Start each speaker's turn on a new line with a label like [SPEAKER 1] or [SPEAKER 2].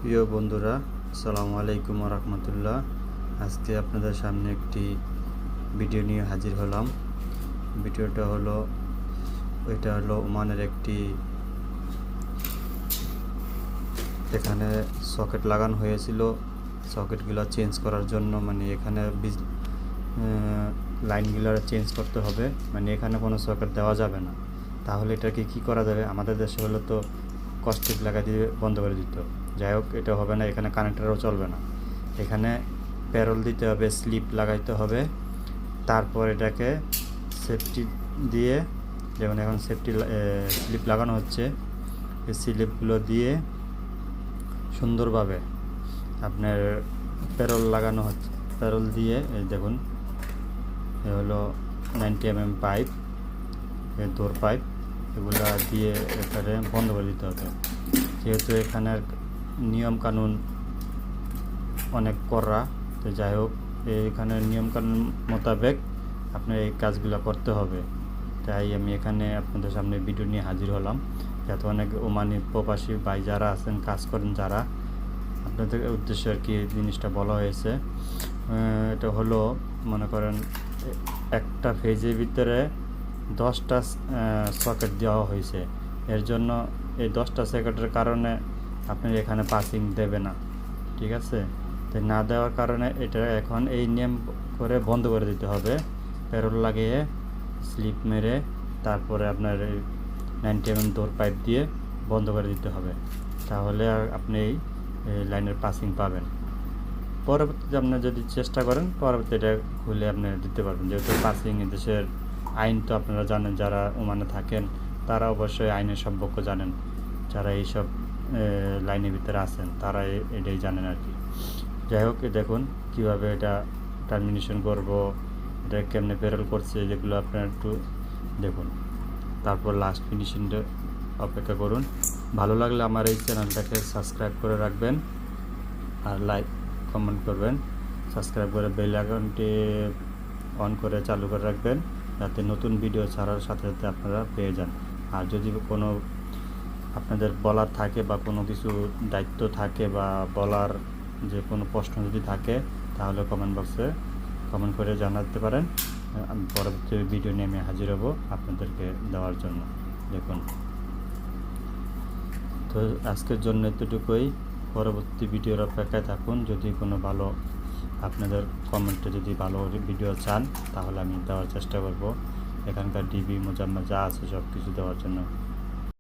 [SPEAKER 1] প্রিয় বন্ধুরা, আসসালামু আলাইকুম রহমতুল্লাহ। আজকে আপনাদের সামনে একটি ভিডিও নিয়ে হাজির হলাম। ভিডিওটা হলো ওমানের একটি এখানে সকেট লাগানো হয়েছিল। সকেটগুলো চেঞ্জ করার জন্য এখানে লাইনগুলো চেঞ্জ করতে হবে, এখানে কোনো সকেট দেওয়া যাবে না। তাহলে এটাকে কি করা যাবে? আমাদের দেশে হলো তো কস্টিক লাগা দিয়ে বন্ধ করে দিত। যাই হোক, এটা হবে না, এখানে কানেক্টারও চলবে না। এখানে প্যারোল দিতে হবে, স্লিপ লাগাইতে হবে, তারপর এটাকে সেফটি দিয়ে, যেমন এখন সেফটি স্লিপ লাগানো হচ্ছে, এই স্লিপগুলো দিয়ে সুন্দরভাবে আপনার প্যারোল লাগানো হচ্ছে। প্যারোল দিয়ে এই দেখুন, এ হলো 90 mm পাইপ, দোর পাইপ, এগুলো দিয়ে এখানে বন্ধ করে দিতে হবে। যেহেতু এখানের নিয়ম কানুন অনেক কড়া, তো যাই হোক, এখানে নিয়ম কানুন মোতাবেক আপনার এই কাজগুলো করতে হবে। তাই আমি এখানে আপনাদের সামনে ভিডিও নিয়ে হাজির হলাম, যাতে অনেক ওমানি প্রবাসী ভাই যারা আছেন, কাজ করেন যারা, আপনাদের উদ্দেশ্যে আর কি এই জিনিসটা বলা হয়েছে। এটা হলো, মনে করেন একটা ফেজের ভিতরে 10টা সকেট দেওয়া হয়েছে। এর জন্য এই 10টা সকেটের কারণে আপনার এখানে পাসিং দেবে না, ঠিক আছে? তো না দেওয়ার কারণে এটা এখন এই নিয়ম করে বন্ধ করে দিতে হবে। প্যারোল লাগিয়ে স্লিপ মেরে তারপরে আপনার 90 mm দোর পাইপ দিয়ে বন্ধ করে দিতে হবে। তাহলে আর আপনি এই লাইনের পাসিং পাবেন। পরবর্তীতে আপনার যদি চেষ্টা করেন, পরবর্তীতে এটা খুলে আপনি দিতে পারবেন। যেহেতু পাসিং দেশের আইন তো আপনারা জানেন, যারা ওমানে থাকেন তারা অবশ্যই আইনের সম্পর্ক জানেন। যারা এইসব লাইনের ভিতরে আছেন তারা এটাই জানেন আর কি। যাই হোক, দেখুন কীভাবে এটা টার্মিনেশন করব, এটা কেমনে প্যারোল করছে, যেগুলো আপনারা একটু দেখুন, তারপর লাস্ট ফিনিশিংটা অপেক্ষা করুন। ভালো লাগলে আমার এই চ্যানেলটাকে সাবস্ক্রাইব করে রাখবেন, আর লাইক কমেন্ট করবেন। সাবস্ক্রাইব করে বেল আইকনটি অন করে চালু করে রাখবেন, যাতে নতুন ভিডিও ছাড়ার সাথে সাথে আপনারা পেয়ে যান। আর যদি কোনো আপনাদের বলার থাকে বা কোনো কিছু দায়িত্ব থাকে বা বলার যে কোনো প্রশ্ন যদি থাকে, তাহলে কমেন্ট বক্সে কমেন্ট করে জানাতে পারেন। আমি পরবর্তী ভিডিও নিয়ে আমি হাজির হব আপনাদেরকে দেওয়ার জন্য। দেখুন, তো আজকের জন্য এতটুকুই। পরবর্তী ভিডিওর অপেক্ষায় থাকুন। যদি কোনো ভালো আপনাদের কমেন্টে যদি ভালো ভিডিও চান, তাহলে আমি দেওয়ার চেষ্টা করব। এখানকার ডিবি মোজাম্মা যা আছে সব কিছু দেওয়ার জন্য।